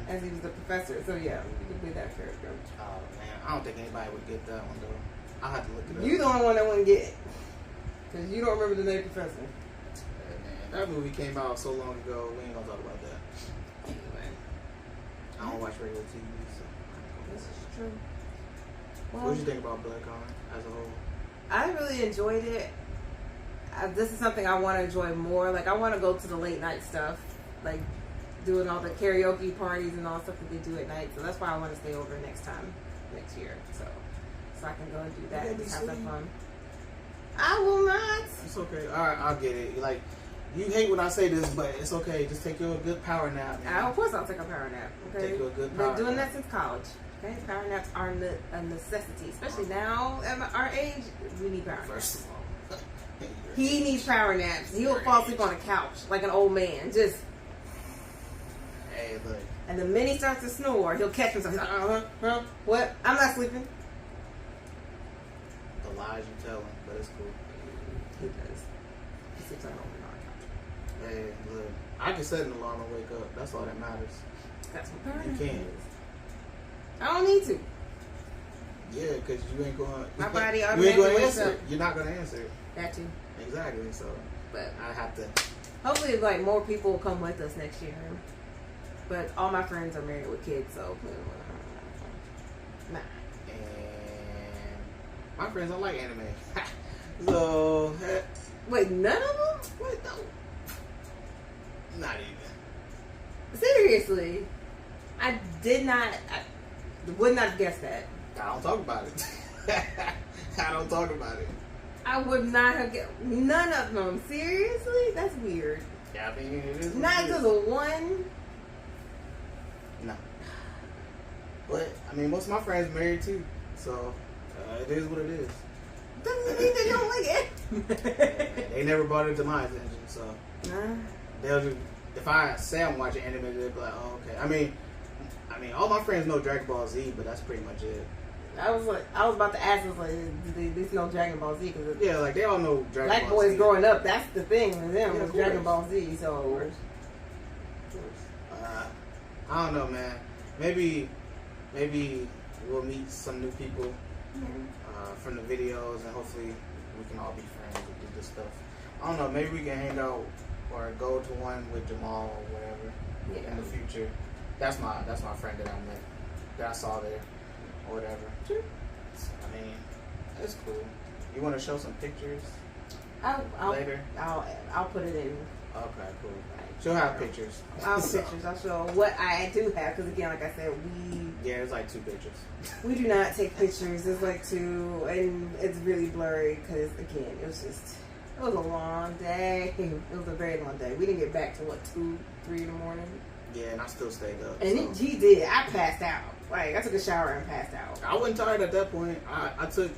as he was the professor. So yeah, you could play that character. Oh man, I don't think anybody would get that one though. I'll have to look it up. You the only one that wouldn't get it. Because you don't remember the Nutty Professor. Yeah, man, that movie came out so long ago, we ain't gonna talk about that. Anyway. I don't watch regular TV, so. This is true. Well, What did you think about Blerdcon as a whole? I really enjoyed it. This is something I want to enjoy more. Like, I want to go to the late night stuff. Like, doing all the karaoke parties and all the stuff that they do at night. So that's why I want to stay over next year. So so I can go and do that You'll and be have some sweet. fun. I will not. It's okay. All right, I'll get it. Like, you hate when I say this, but it's okay. Just take you a good power nap, man. Of course I'll take a power nap. Okay. Take you a good power Been doing nap. that since college. Okay, power naps are a necessity, especially now at our age. We need power naps. First of all, He needs power naps. He'll fall asleep on a couch like an old man. Just. Hey, look. And the minute he starts to snore, he'll catch himself. He's like, what? I'm not sleeping. The lies you tell him, but it's cool. He does. He sleeps at home on our couch. Hey, look. I can set an alarm and wake up. That's all that matters. That's what power You nap can. is. I don't need to. Yeah, because you ain't going. My body you ain't automatically going to wakes answer. up. You're not going to answer. That too. Exactly. So But I have to. hopefully, like, more people will come with us next year. But all my friends are married with kids, so nah. And my friends don't like anime. So Wait, none of them? what? No. Not even. Seriously, I did not. I would not have guessed that. I don't talk about it. I don't talk about it. I would not have guessed none of them. Seriously, that's weird. Yeah, I mean, it is. Not because of one. No. But I mean, most of my friends married too, so it is what it is. Doesn't mean they don't like it. They never brought it to my attention, so Nah. they'll just, if I say I'm watching anime, they'll be like, oh, okay. I mean, all my friends know Dragon Ball Z, but that's pretty much it. I was about to ask, like, do they know Dragon Ball Z? Because Yeah, like they all know Dragon black Ball boys Z. growing up, that's the thing with them, Yeah, was of Dragon course. Ball Z. Of So course. I don't know, man. Maybe we'll meet some new people from the videos, and hopefully we can all be friends and do this stuff. I don't know. Maybe we can hang out or go to one with Jamal or whatever in the future. That's my friend that I met, that I saw there or whatever. Sure. I mean, it's cool. You want to show some pictures I'll later? I'll put it in. Okay, cool. She'll have pictures. I'll have pictures. I'll show what I do have, because again, like I said, Yeah, it's like 2 pictures. we do not take pictures. It's like 2, and it's really blurry because again, it was a long day. It was a very long day. We didn't get back to 2, 3 in the morning. Yeah, and I still stayed up. And so. he did. I passed out. Like, I took a shower and passed out. I wasn't tired at that point. I took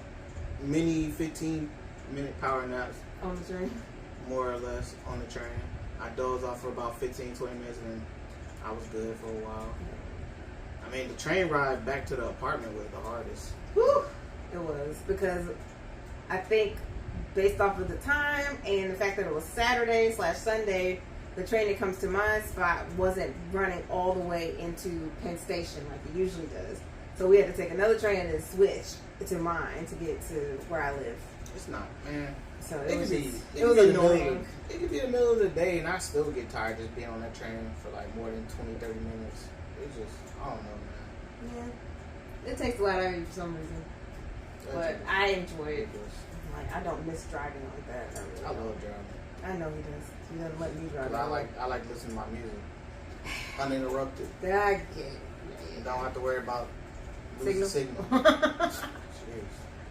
mini 15-minute power naps, On the train. more or less, on the train. I dozed off for about 15, 20 minutes, and then I was good for a while. I mean, the train ride back to the apartment was the hardest. Whew. It was, because I think based off of the time and the fact that it was Saturday/Sunday, the train that comes to my spot wasn't running all the way into Penn Station like it usually does. So we had to take another train and switch to mine to get to where I live. It's not, man. So It was could just, be it was in the middle annoying. of- It could be in the middle of the day, and I still get tired just being on that train for like more than 20, 30 minutes. It's just, I don't know, man. Yeah. It takes a lot out of you for some reason. But I enjoy it. Like, I don't miss driving like that. I really I don't. love driving. I know he does. He doesn't let me drive. 'Cause I like listening to my music uninterrupted. That I get. You don't have to worry about losing signal. Signal. Jeez.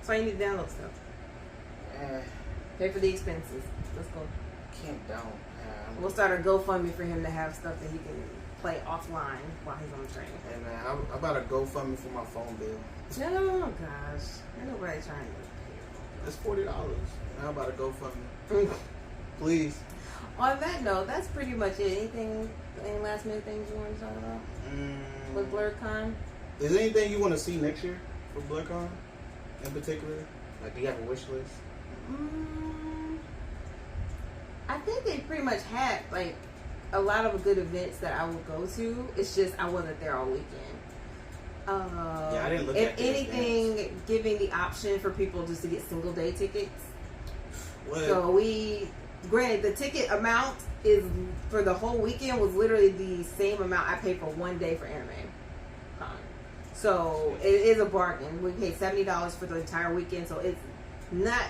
So you need to download stuff. Eh, Pay for the expenses. Let's go. can't down. We'll start a GoFundMe for him to have stuff that he can play offline while he's on the train. Hey man, I about to GoFundMe for my phone bill. Oh gosh, ain't nobody trying to. It's $40. How about a GoFundMe? Please. On that note, that's pretty much it. Any last minute things you want to talk about with Blerdcon? Is there anything you want to see next year for Blerdcon in particular? Like, do you have a wish list? I think they pretty much had like a lot of good events that I would go to. It's just I wasn't there all weekend. Yeah, I didn't look if at the anything, giving the option for people just to get single day tickets. What? So granted, the ticket amount is for the whole weekend was literally the same amount I paid for one day for Anime Con. So it is a bargain. We paid $70 for the entire weekend, so it's not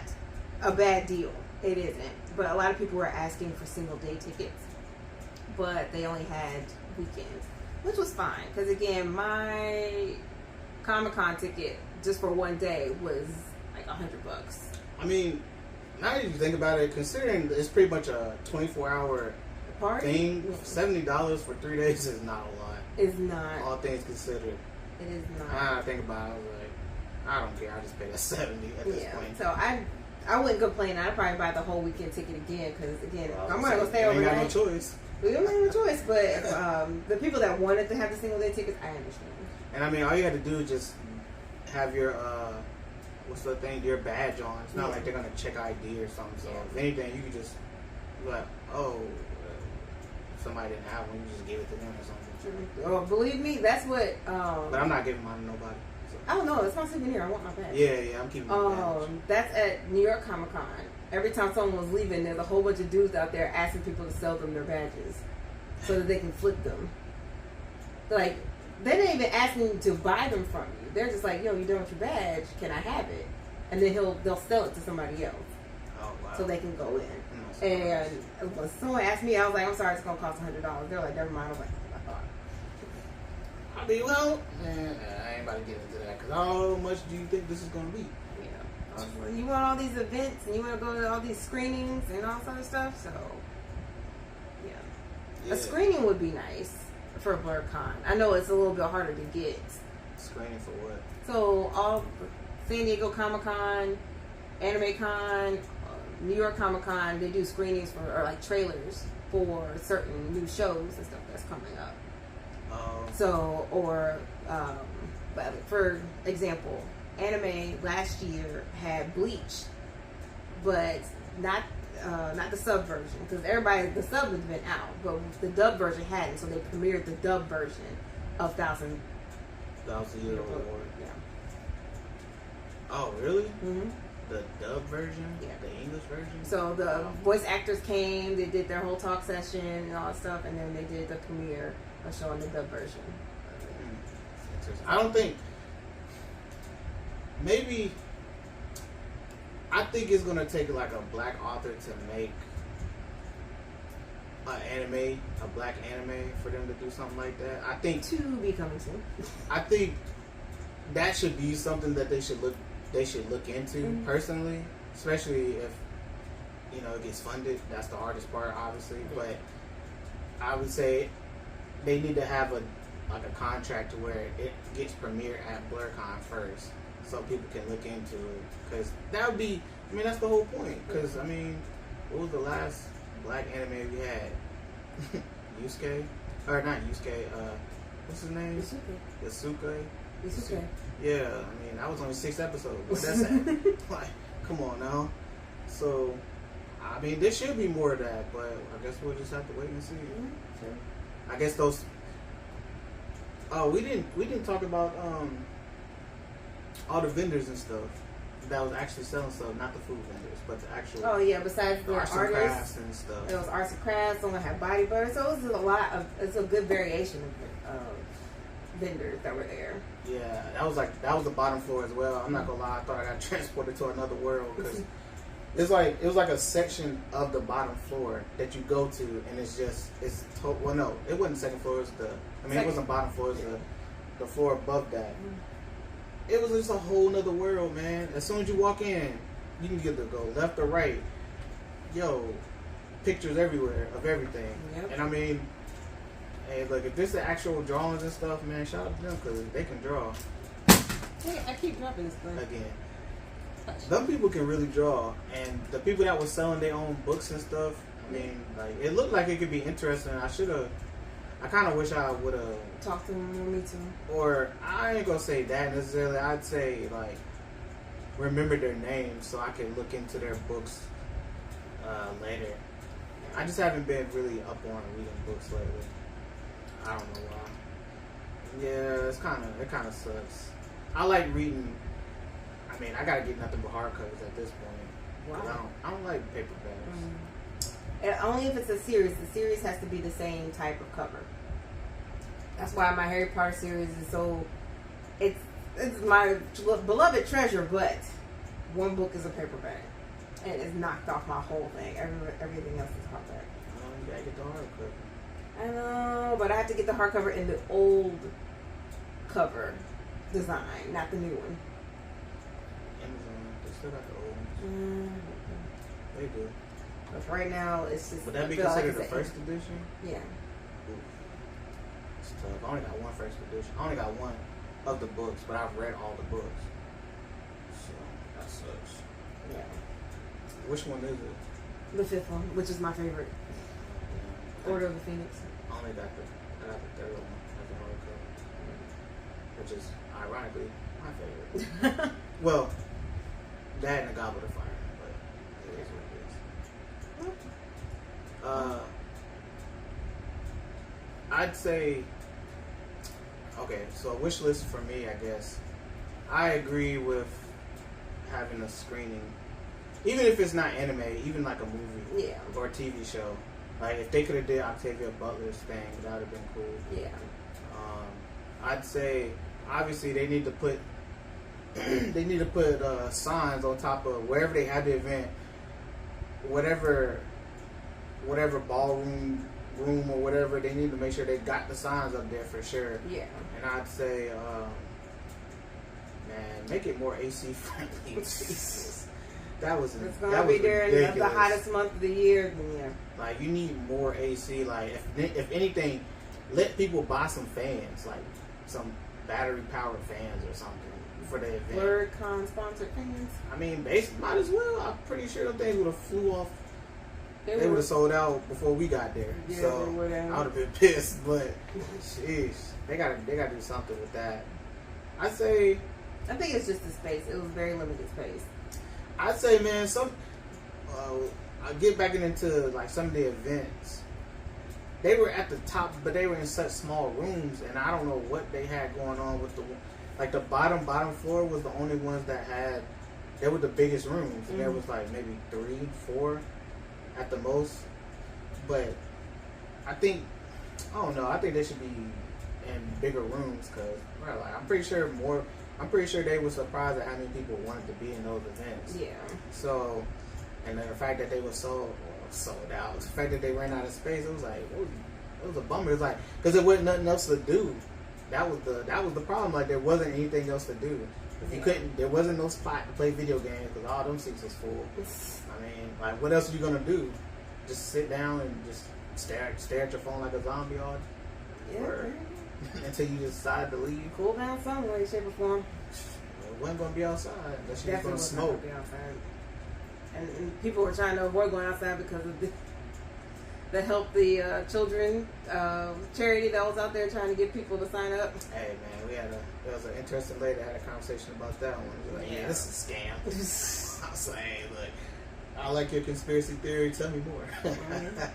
a bad deal. It isn't. But a lot of people were asking for single day tickets, but they only had weekends, which was fine. Because again, my Comic-Con ticket just for one day was like $100. I mean, now that you think about it, considering it's pretty much a 24-hour Party? thing, Yeah. $70 for 3 days is not a lot. It's not. All things considered. It is not. I think about it, I was like, I don't care. I just pay that 70 at this point. So I wouldn't complain. I'd probably buy the whole weekend ticket again because again, Well, I'm gonna stay you overnight. ain't got no choice. We don't have no choice. But the people that wanted to have the single day tickets, I understand. And I mean, all you had to do is just have your what's the thing? Your badge on. It's not like they're gonna check ID or something. So if anything, you could just be like, oh, if somebody didn't have one, you just give it to them or something. Oh, believe me, that's what. But I'm not giving mine to nobody. So. I don't know. It's my souvenir. I want my badge. Yeah, I'm keeping my badge. That's at New York Comic Con. Every time someone was leaving, there's a whole bunch of dudes out there asking people to sell them their badges so that they can flip them. Like, they didn't even ask me to buy them from you. They're just like, yo, you done with your badge? Can I have it? And then they'll sell it to somebody else. Oh, wow. So they can go in. And when someone asked me, I was like, I'm sorry, it's going to cost $100. They're like, never mind. I was like, I thought. I mean, well, man, I ain't about to get into that because how much do you think this is going to be? Yeah. You want all these events and you want to go to all these screenings and all sort of stuff, so yeah. A screening would be nice for Blerdcon. I know it's a little bit harder to get. Screening for what? So all San Diego Comic Con, Anime Con, New York Comic Con, they do screenings or like trailers for certain new shows and stuff that's coming up. So, or but for example, anime last year had Bleach, but not the sub version because the sub has been out, but the dub version hadn't. So they premiered the dub version of Thousand Year Old War. Yeah. Oh, really? Mm-hmm. The dub version? Yeah. The English version? So the voice actors came, they did their whole talk session and all that stuff, and then they did the premiere of showing the dub version. I don't think. Maybe. I think it's gonna take like a black author to make a black anime for them to do something like that. I think To be coming soon. I think that should be something that they should look into personally, especially if it gets funded. That's the hardest part, obviously. But I would say they need to have a contract to where it gets premiered at Blerdcon first, so people can look into it. Because that would be, that's the whole point. Because what was the last black anime we had? Yusuke, or not Yusuke? What's his name? Yasuke. Yeah, that was only 6 episodes. But that's like, come on now. So, there should be more of that, but I guess we'll just have to wait and see. Sure. I guess those. Oh, we didn't talk about all the vendors and stuff that was actually selling stuff, not the food vendors, but the actual. Oh yeah, besides the arts and crafts and stuff. It was arts and crafts. Someone had body butter, so it was it's a good variation of vendors that were there. Yeah, that was the bottom floor as well. I'm not gonna lie, I thought I got transported to another world because it was like a section of the bottom floor that you go to, and it wasn't second floor. It wasn't bottom floor. It was the floor above that. It was just a whole nother world, man. As soon as you walk in, you can either go left or right. Yo, pictures everywhere of everything. Yep. And hey, look, if this is actual drawings and stuff, man, shout out to them because they can draw. Hey, I keep dropping this thing. Again, some people can really draw, and the people that were selling their own books and stuff, it looked like it could be interesting. I kind of wish I would have talked to them. Me too. Or I ain't gonna say that necessarily. I'd say remember their names so I can look into their books later. I just haven't been really up on reading books lately. I don't know why. Yeah, it kind of sucks. I like reading. I gotta get nothing but hardcovers at this point. Wow. I don't like paperbacks. And only if it's a series. The series has to be the same type of cover. That's why my Harry Potter series is so. It's my beloved treasure, but one book is a paperback, and it's knocked off my whole thing. Everything else is hardback. You gotta get the hardcover. I know, but I have to get the hardcover in the old cover design, not the new one. still got the old ones. They do. But right now, it's just. Would that be I feel like considered it's the first edition? Yeah. Ooh. It's tough. I only got one first edition. I only got one of the books, but I've read all the books. So that sucks. Yeah. Which one is it? The fifth one, which is my favorite. Order of the Phoenix. I only got the third one as a hardcover, which is ironically my favorite. Well, that and the Goblet of Fire, but it is what it is. I'd say, okay, so a wish list for me, I guess. I agree with having a screening, even if it's not anime, even like a movie, Yeah. or a TV show. Like if they could have did Octavia Butler's thing, that would have been cool. Yeah. I'd say obviously they need to put signs on top of wherever they have the event, whatever ballroom room or whatever. They need to make sure they got the signs up there for sure. Yeah. And I'd say, man, make it more AC friendly. Jesus. That was It's gonna be during the hottest month of the year. Yeah. Like you need more AC. Like if anything, let people buy some fans, like some battery powered fans or something for the event. Blerdcon sponsored fans. I mean, basically, might as well. I'm pretty sure those things would have flew off. They would have sold out before we got there. Yeah, so they would have. I would have been pissed. But jeez, they gotta do something with that. I think it's just the space. It was very limited space. I'd say, man, I'll get back into like some of the events. They were at the top, but they were in such small rooms, and I don't know what they had going on with the bottom floor was the only ones that had. They were the biggest rooms, and there was like maybe 3, 4 at the most. But I don't know. I think they should be in bigger rooms because like I'm pretty sure they were surprised at how many people wanted to be in those events. Yeah. So, and then the fact that they were sold out, the fact that they ran out of space, it was like it was a bummer. It was like because there wasn't nothing else to do. That was the problem. Like there wasn't anything else to do. If you couldn't, there wasn't no spot to play video games because all them seats was full. I mean, like what else are you gonna do? Just sit down and just stare at your phone like a zombie all day? Yeah. Until you decide to leave. Cool down some way, shape, or form. It wasn't going to be outside unless you was going to smoke. Not gonna be outside. And people were trying to avoid going outside because of the Help the Children charity that was out there trying to get people to sign up. Hey man, there was an interesting lady that had a conversation about that one. Like, yeah, this is a scam. I was saying, look, I like your conspiracy theory. Tell me more.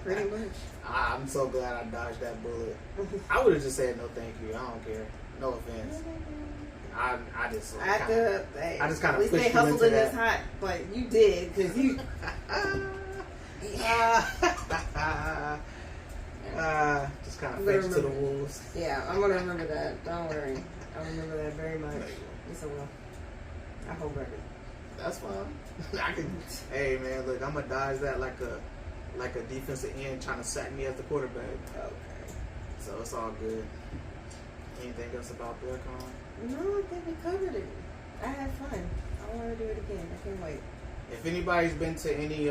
Pretty much. I'm so glad I dodged that bullet. I would have just said no, thank you. I don't care. No offense. I just kind of pushed you into that. At least they hustled in this hot, but you did because you. Just kind of fetched to the wolves. Yeah, I'm gonna remember that. Don't worry, I remember that very much. Yes, I will. I hold record. That's fine. I can. Hey man, look, I'm gonna dodge that like a defensive end trying to sack me as the quarterback. Okay. So it's all good. Anything else about Blerdcon? No, I think we covered it. I had fun. I want to do it again. I can't wait. If anybody's been to any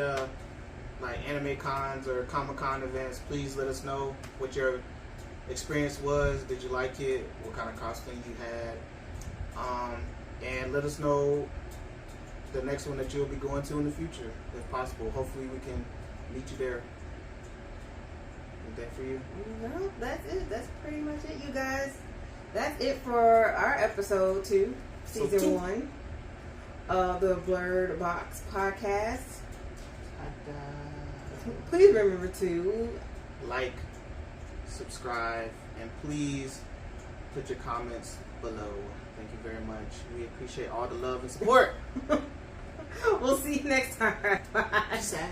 like anime cons or Comic-Con events, please let us know what your experience was. Did you like it? What kind of costume you had? And let us know the next one that you'll be going to in the future, if possible. Hopefully we can meet you there. Anything for you? No, that's it. That's pretty much it, you guys. That's it for our episode 2, season 1 of the Blerd Box podcast. Please remember to like, subscribe, and please put your comments below. Thank you very much. We appreciate all the love and support. We'll see you next time. Bye. Sad.